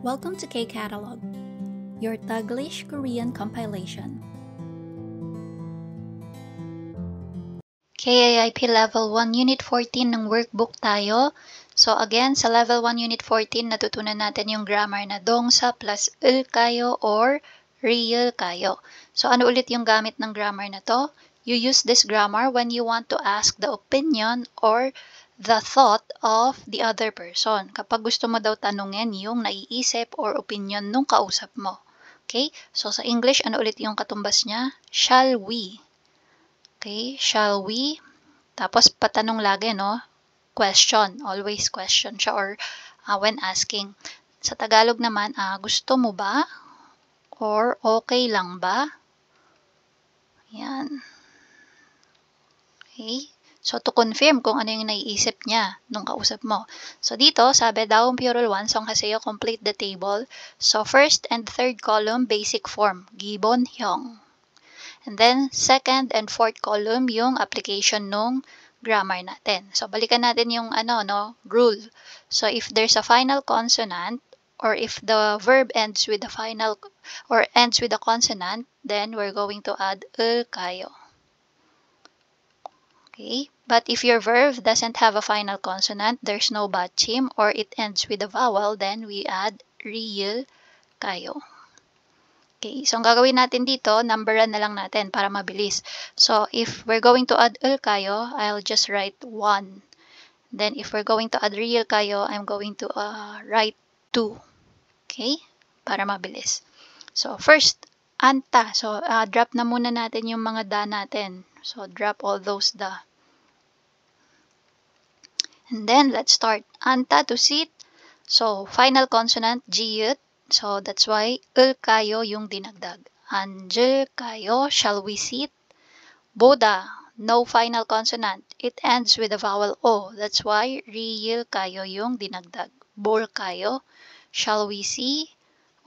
Welcome to K-Catalog, your Taglish Korean compilation. KIIP Level 1 Unit 14 ng workbook tayo. So again, sa Level 1 Unit 14, natutunan natin yung grammar na dongsa plus ul kayo or real kayo. So ano ulit yung gamit ng grammar na to? You use this grammar when you want to ask the opinion or the thought of the other person. Kapag gusto mo daw tanungin yung naiisip or opinion nung kausap mo. Okay? So sa English, ano ulit yung katumbas niya? Shall we? Okay? Shall we? Tapos patanong lagi, no? Question. Always question siya or when asking. Sa Tagalog naman, gusto mo ba? Or okay lang ba? Yan. Okay? So, to confirm kung ano yung naiisip niya nung kausap mo. So, dito, sabi, daong Purol 1, songhaseyo, complete the table. So, first and third column, basic form, gibbon, hyung. And then, second and fourth column, yung application nung grammar natin. So, balikan natin yung rule. So, if there's a final consonant, or if the verb ends with a final, or ends with a consonant, then we're going to add ul kayo. Okay? But if your verb doesn't have a final consonant, there's no batchim, or it ends with a vowel, then we add real kayo. Okay, so ang gagawin natin dito, numberan na lang natin para mabilis. So, if we're going to add ul kayo, I'll just write 1. Then, if we're going to add real kayo, I'm going to write 2. Okay? Para mabilis. So, first, anta. So, drop na muna natin yung mga da natin. So, drop all those da. And then, let's start. Anta to sit. So, final consonant, jiyut. So, that's why ul kayo yung dinagdag. Anjel kayo, shall we sit? Boda, no final consonant. It ends with a vowel O. That's why real kayo yung dinagdag. Bol kayo, shall we see?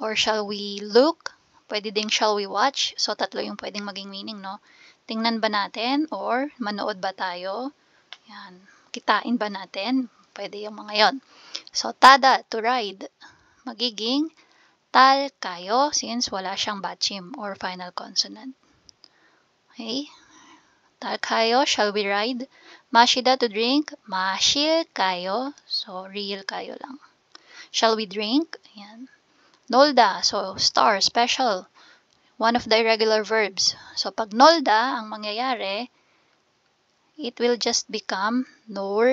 Or shall we look? Pwede ding shall we watch? So, tatlo yung pwedeng maging meaning, no? Tingnan ba natin? Or manood ba tayo? Yan. Kitain ba natin? Pwede yung mga yon. So, tada, to ride. Magiging tal kayo since wala siyang batchim or final consonant. Okay? Tal kayo, shall we ride? Mashida to drink. Mashil kayo. So, real kayo lang. Shall we drink? Ayan. Nolda. So, star, special. One of the irregular verbs. So, pag nolda, ang mangyayari, it will just become nor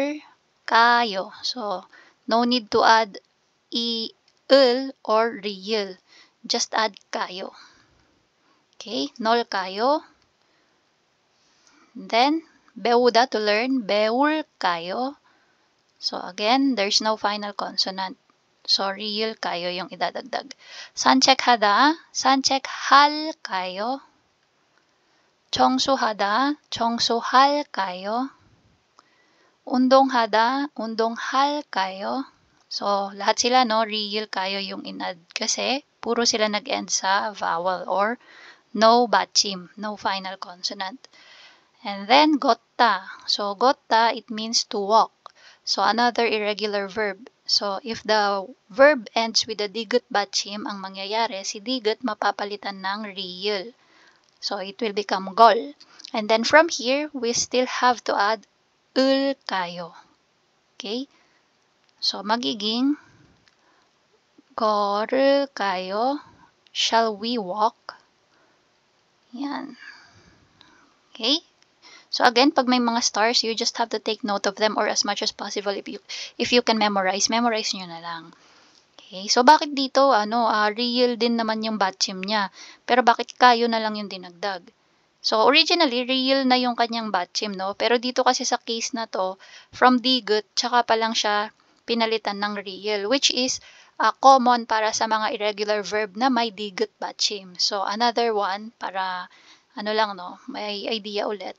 kayo. So, no need to add ul or real. Just add kayo. Okay, nol kayo. Then, beuda to learn, beul kayo. So, again, there's no final consonant. So, real kayo yung idadagdag. Sanchek hada, sanchek hal kayo. Chongsu hada, chongsu hal kayo. Undong hada, undong hal kayo. So, lahat sila, no, real kayo yung inad. Kasi, puro sila nag-end sa vowel or no batchim, no final consonant. And then, gotta. So, gotta, it means to walk. So, another irregular verb. So, if the verb ends with a digut batchim, ang mangyayari, si digut mapapalitan ng real. So, it will become gol. And then, from here, we still have to add ul kayo. Okay? So, magiging Gol kayo. Shall we walk? Yan. Okay? So, again, pag may mga stars, you just have to take note of them or as much as possible if you can memorize nyo na lang. Okay? So, bakit dito, real din naman yung batchim niya. Pero bakit kayo na lang yung dinagdag? So, originally, real na yung kanyang batchim, no? Pero dito kasi sa case na to, from digut, tsaka pa lang siya pinalitan ng real, which is common para sa mga irregular verb na may digut batchim. So, another one, para, may idea ulit.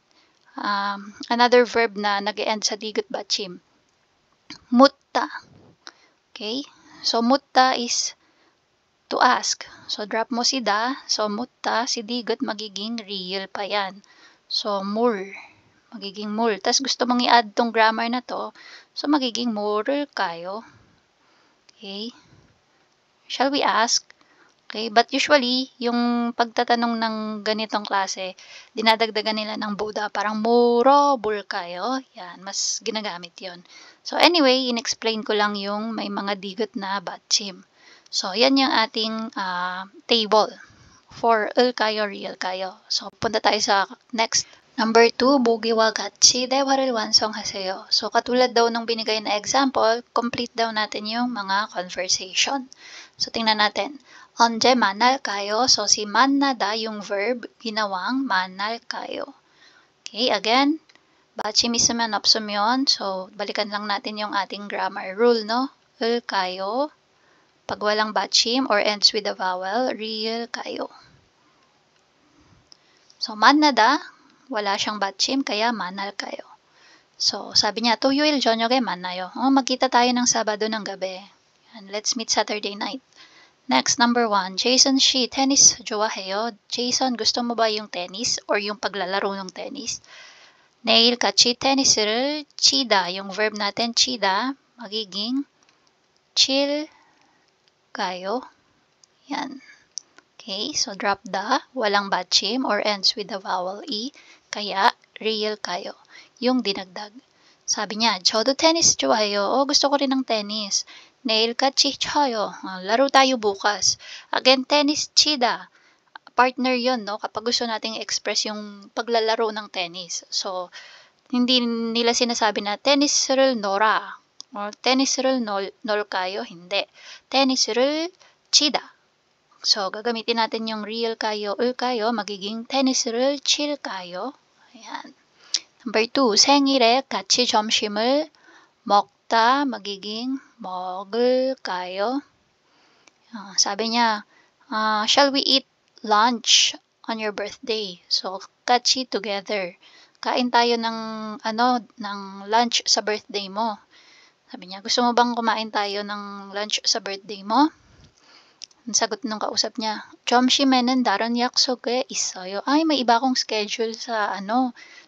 Another verb na nag-end sa digut batchim. Mutta. Okay? So, mutta is to ask. So, drop mo si da. So, mutta, si digut, magiging real pa yan. So, mur. Magiging mur. Tapos, gusto mong i-add tong grammar na to. So, magiging mur kayo. Okay? Shall we ask? Okay, but usually, yung pagtatanong ng ganitong klase, dinadagdagan nila ng Buddha, parang 물어볼 kayo. Yan, mas ginagamit yon. So anyway, in-explain ko lang yung may mga digot na 받침. So yan yung ating table for 을 kayo, real kayo. So punta tayo sa next. Number 2, 보기와 같이 대화를 완성하세요. So katulad daw nung binigay na example, complete daw natin yung mga conversation. So tingnan natin. 언제 만날까요? So, si 만나다 yung verb, ginawang 만날까요. Okay, again, 받침 있으면 없으면. So, balikan lang natin yung ating grammar rule, no? 을까요? Pag walang 받침 or ends with a vowel, real kayo. So, 만나다, wala siyang 받침, kaya 만날까요. So, sabi niya, 토요일 저녁에 만나요. Magkita tayo ng Sabado ng gabi. And let's meet Saturday night. Next, number 1. Jason 씨, tennis 좋아해요. Jason, gusto mo ba yung tennis or yung paglalaro ng tennis? 내일 같이 테니스를 치다. Yung verb natin, 치다, magiging 칠 가요. Yan. Okay, so drop the, walang 받침 or ends with the vowel E. Kaya, real kayo. Yung dinagdag. Sabi niya, 저도 테니스 좋아해요. Gusto ko rin ng tennis. 내일 같이 쳐요. Laro tayo bukas. Again, tennis 치다. Partner yon, no? Kapag gusto nating express yung paglalaro ng tennis. So, hindi nila sinasabi na 테니스를 놀아. Or 테니스를 놀까요? Hindi. 테니스를 치다. So, gagamitin natin yung real kayo, 을 kayo, magiging 테니스를 칠까요? Ayan. Number 2, 생일에 같이 점심을 먹다, magiging 먹을까요? Sabi niya, shall we eat lunch on your birthday? So, 같이 together. Kain tayo ng, ng lunch sa birthday mo. Sabi niya, gusto mo bang kumain tayo ng lunch sa birthday mo? Ang sagot ng kausap niya, 점심에는 다른 약속에 있어요. Ay, may iba akong schedule sa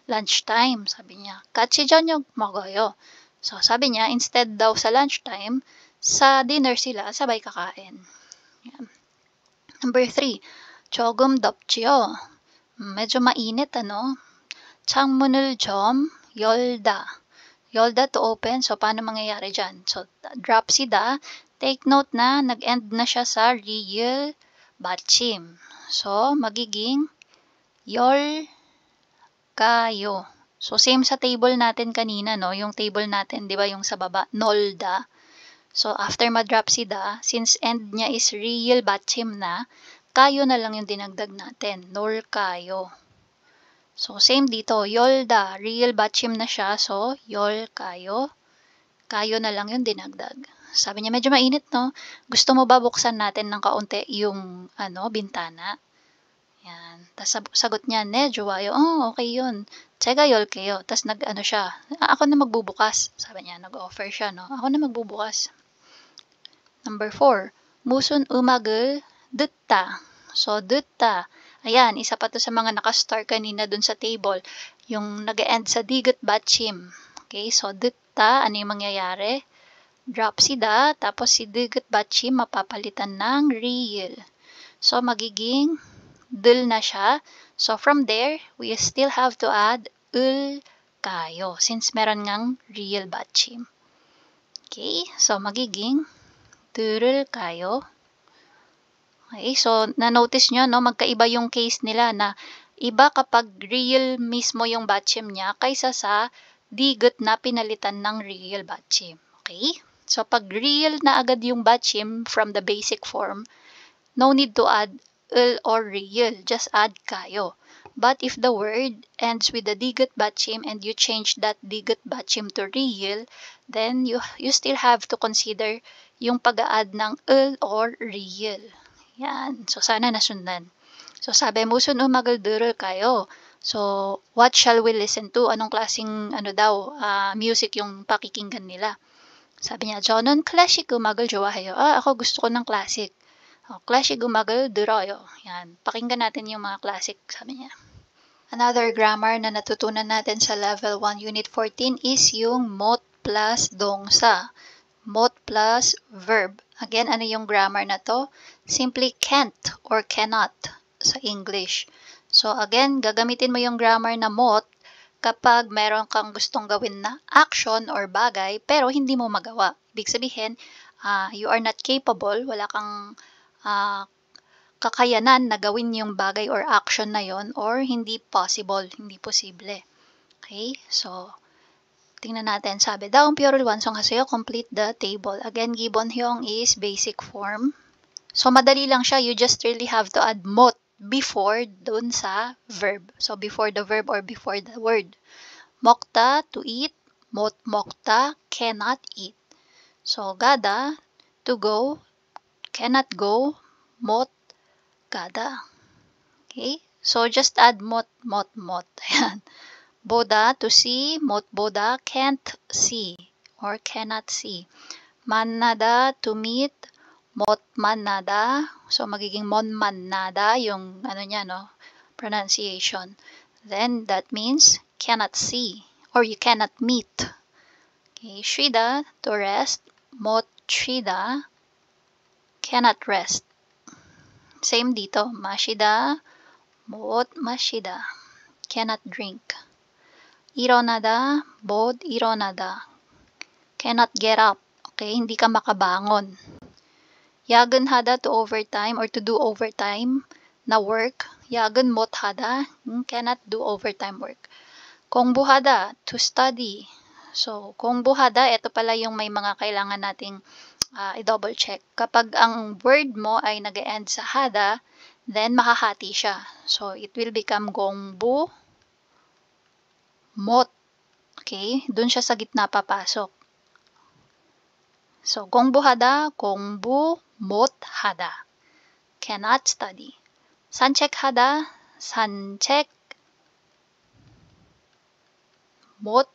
lunchtime. Sabi niya, 같이 저녁 먹어요. So, sabi niya, instead daw sa lunchtime, sa dinner sila, sabay kakain. Yan. Number 3, 조금 덥지요. Medyo mainit, 창문을 좀 열다. 열다 to open. So, paano mangyayari dyan? So, drop si da. Take note na, nag-end na siya sa real 받침. So, magiging 열 kayo. So, same sa table natin kanina, no? Yung table natin, di ba, yung sa baba, 놀다. So, after ma-drop si da, since end niya is real 받침 na, kayo na lang yung dinagdag natin. 놀 kayo. So, same dito. 열다, real 받침 na siya. So, 열 kayo. Kayo na lang yung dinagdag. Sabi niya, medyo mainit, no? Gusto mo ba buksan natin ng kaunti yung, bintana? Yan. Tapos sagot niya, ne, 좋아요. Okay yun. 제가 열게요. Tapos siya. Ako na magbubukas. Sabi niya, nag-offer siya, no? Ako na magbubukas. Number 4. 무슨 음악을 듣다. So, 듣다. Ayan, isa pa to sa mga nakastar kanina dun sa table. Yung nag-end sa digot 받침. Okay, so 듣다, ano yung mangyayari? Drop si da, tapos si digot 받침 mapapalitan ng real. So, magiging 들 na siya. So, from there, we still have to add 을 kayo since meron ngang real 받침. Okay, so magiging 들을 kayo. Okay, so na-notice nyo, no, magkaiba yung case nila na iba kapag real mismo yung 받침 niya kaysa sa digot na pinalitan ng real 받침. Okay? So, pag real na agad yung 받침 from the basic form, no need to add 을 or real. Just add kayo. But if the word ends with the digot 받침 and you change that digot 받침 to real, then you still have to consider yung pag-add ng 을 or real. Yan. So, sana nasundan. So, sabi, 무슨 음악을 들을까요? So, what shall we listen to? Anong klaseng, music yung pakikinggan nila? Sabi niya, 저는 클래식 음악을 좋아해요. Ako gusto ko ng classic. 클래식 음악을 들어요. Yan. Pakinggan natin yung mga classic, sabi niya. Another grammar na natutunan natin sa level 1 unit 14 is yung mot plus dongsa. Mot plus verb. Again, ano yung grammar na to? Simply can't or cannot sa English. So again, gagamitin mo yung grammar na mot kapag meron kang gustong gawin na action or bagay pero hindi mo magawa. Ibig sabihin, you are not capable, wala kang kakayanan na gawin yung bagay or action na yon, or hindi possible, hindi posible. Okay? So, tingnan natin. Sabi, daong pure 완성 하세요. Complete the table. Again, 기본형 is basic form. So, madali lang siya. You just really have to add mot before dun sa verb. So, before the verb or before the word. 먹다, to eat. Mot 먹다, cannot eat. So, gada, to go. Cannot go. Mot gada. Okay? So, just add mot, mot, mot. Ayan. Boda, to see. Mot boda, can't see or cannot see. Manada, to meet. Mot manada. So, magiging mon manada yung ano niya, no? Pronunciation. Then, that means cannot see or you cannot meet. Okay. Shrida, to rest. Mot shrida, cannot rest. Same dito. Mashida, mot mashida, cannot drink. Ironada, bod ironada, cannot get up. Okay, hindi ka makabangon. Yagan hada, to overtime or to do overtime na work. Yagan mot hada, cannot do overtime work. Kongbuhada, to study. So, kongbuhada, ito pala yung may mga kailangan nating i-double check. Kapag ang word mo ay nag-end sa hada, then makahati siya. So, it will become gongbu mot. Okay? Doon siya sa gitna papasok. So, gongbu hada, gongbu mot hada. Cannot study. 산책 hada, 산책 mot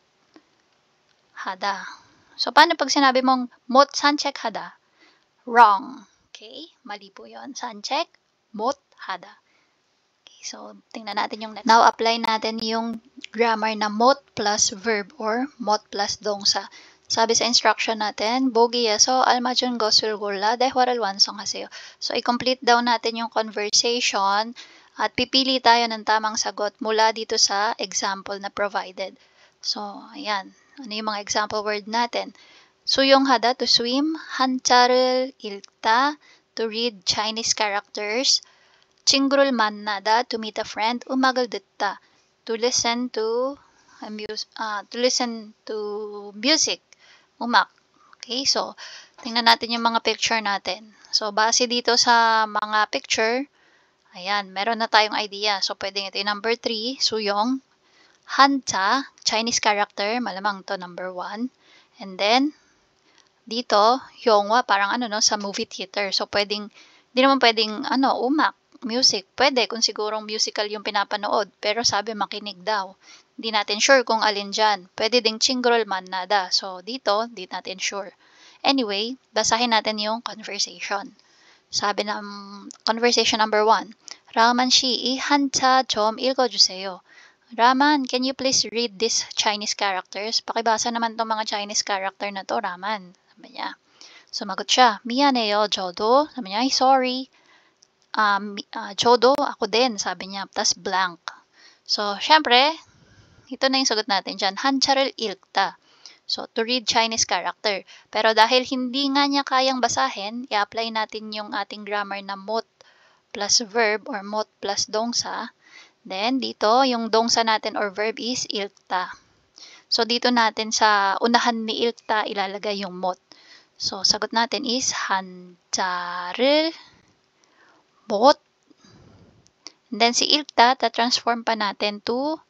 hada. So, paano pag sinabi mong mot 산책 hada? Wrong. Okay? Mali po yun. 산책 mot hada. Okay, so, tingnan natin yung next. Now, apply natin yung grammar na mot plus verb or mot plus 동사. 사비 sa instruction natin, 보기에서 알맞은 것을 골라 대화를 완성하세요. So, i-complete daw natin yung conversation at pipili tayo ng tamang sagot mula dito sa example na provided. So, ayan. Ano yung mga example word natin? 수영하다, to swim. 한자를 읽다, to read Chinese characters. 친구를 만나다, to meet a friend. 음악을 듣다, to listen to music. Umak. Okay, so tingnan natin yung mga picture natin. So base dito sa mga picture, ayan, meron na tayong idea. So pwedeng ito yung number 3, suyong. Hanja, Chinese character, malamang to number 1. And then dito, hyongwa, parang ano no, sa movie theater. So pwedeng, di naman pwedeng umak, music. Pwede kung sigurong musical yung pinapanood. Pero sabi makinig daw. Hindi natin sure kung alin dyan. Pwede ding chingrol manada. So dito, di natin sure. Anyway, basahin natin yung conversation. Sabi ng conversation number 1. Raman 씨, 이 한자 좀 읽어주세요. Raman, can you please read these Chinese characters? Pakibasa naman tong mga Chinese character na to, Raman. Sabi niya. Sumagot siya, 미안해요, 저도. Sabi niya, sorry. 저도, ako din, sabi niya. Tas blank. So, syempre, ito na yung sagot natin dyan. 한자를 읽다. So, to read Chinese character. Pero dahil hindi nga niya kayang basahin, i-apply natin yung ating grammar na mot plus verb or mot plus 동사. Then, dito, yung 동사 natin or verb is 읽다. So, dito natin sa unahan ni 읽다 ilalagay yung mot. So, sagot natin is 한자를 mot. And then, si 읽다, ta-transform pa natin to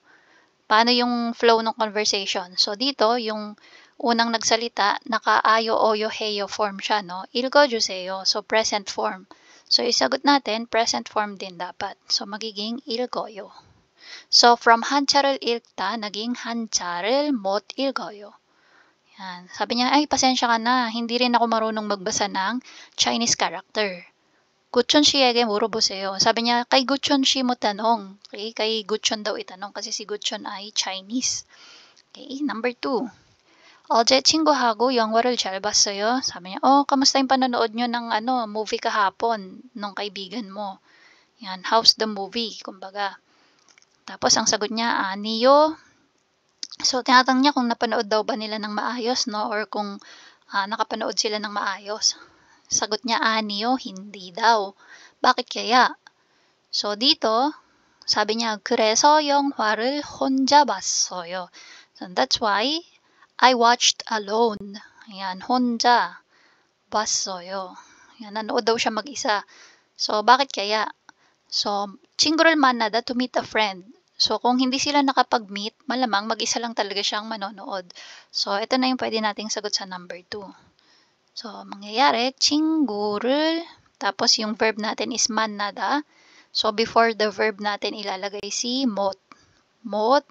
paano yung flow ng conversation. So, dito, yung unang nagsalita, naka-ayo, oyo, heyo form siya, no? 읽어주세요. So, present form. So, isagot natin, present form din dapat. So, magiging 읽어요. So, from 한자를 읽다, naging 한자를 못 읽어요. Yan. Sabi niya, ay, pasensya ka na. Hindi rin ako marunong magbasa ng Chinese character. Guchon 씨에게 물어보세요. Sabi niya, kay Guchon씨 mo tanong. Okay? Kay Guchon daw itanong kasi si Guchon ay Chinese. Okay? Number 2. 어제 친구하고 영화를 잘 봤어요. Sabi niya, kamusta yung panonood nyo ng movie kahapon nung kaibigan mo? Yan, how's the movie? Kumbaga. Tapos ang sagot niya, 아니요. So, tinatanong niya kung napanood daw ba nila ng maayos, no? Or kung nakapanood sila ng maayos. Sagot niya, 아니요, hindi daw. Bakit kaya? So, dito, sabi niya, 그래서 영화를 혼자 봤어요. So, that's why I watched alone. Ayan, 혼자 봤어요. Ayan, nanood daw siya mag-isa. So, bakit kaya? So, 친구를 만나다 to meet a friend. So, kung hindi sila nakapag-meet, malamang mag-isa lang talaga siyang manonood. So, ito na yung pwede nating sagot sa number 2. So, mangyayari, 친구를, tapos yung verb natin is 만나다. So, before the verb natin ilalagay si 못. 못.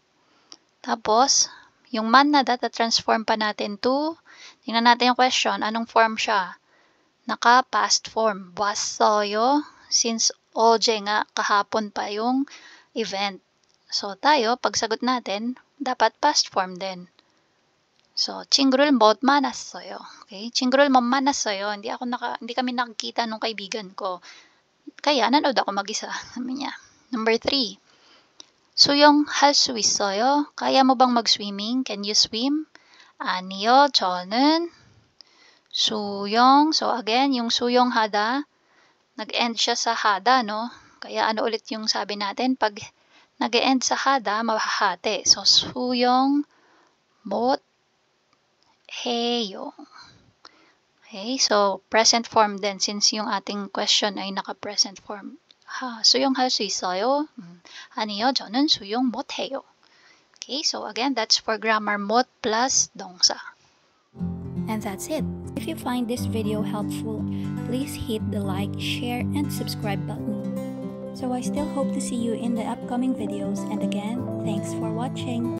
Tapos, yung 만나다, transform pa natin to, tingnan natin yung question, anong form siya? Naka-past form. 봤어요. Since 어제 nga, kahapon pa yung event. So, tayo, pagsagot natin, dapat past form din. So, 친구를 못 만났어요. Okay? 친구를 못 만났어요. Hindi kami nakikita nung kaibigan ko. Kaya, nanood ako mag-isa. Sabi niya. Number 3. 수영할 수 있어요? Kaya mo bang mag-swimming? Can you swim? 아니요, 저는 수영. So, again, yung 수영하다, nag-end siya sa hada, no? Kaya ano ulit yung sabi natin? Pag nag-end sa hada, mahahati. So, 수영 못 해요. Okay, so present form din since yung ating question ay naka-present form. 수영할 수 있어요? 아니요, 저는 수영 못 해요. Okay, so again, that's for grammar 못 plus 동사. And that's it. If you find this video helpful, please hit the like, share, and subscribe button. So I still hope to see you in the upcoming videos, and again, thanks for watching.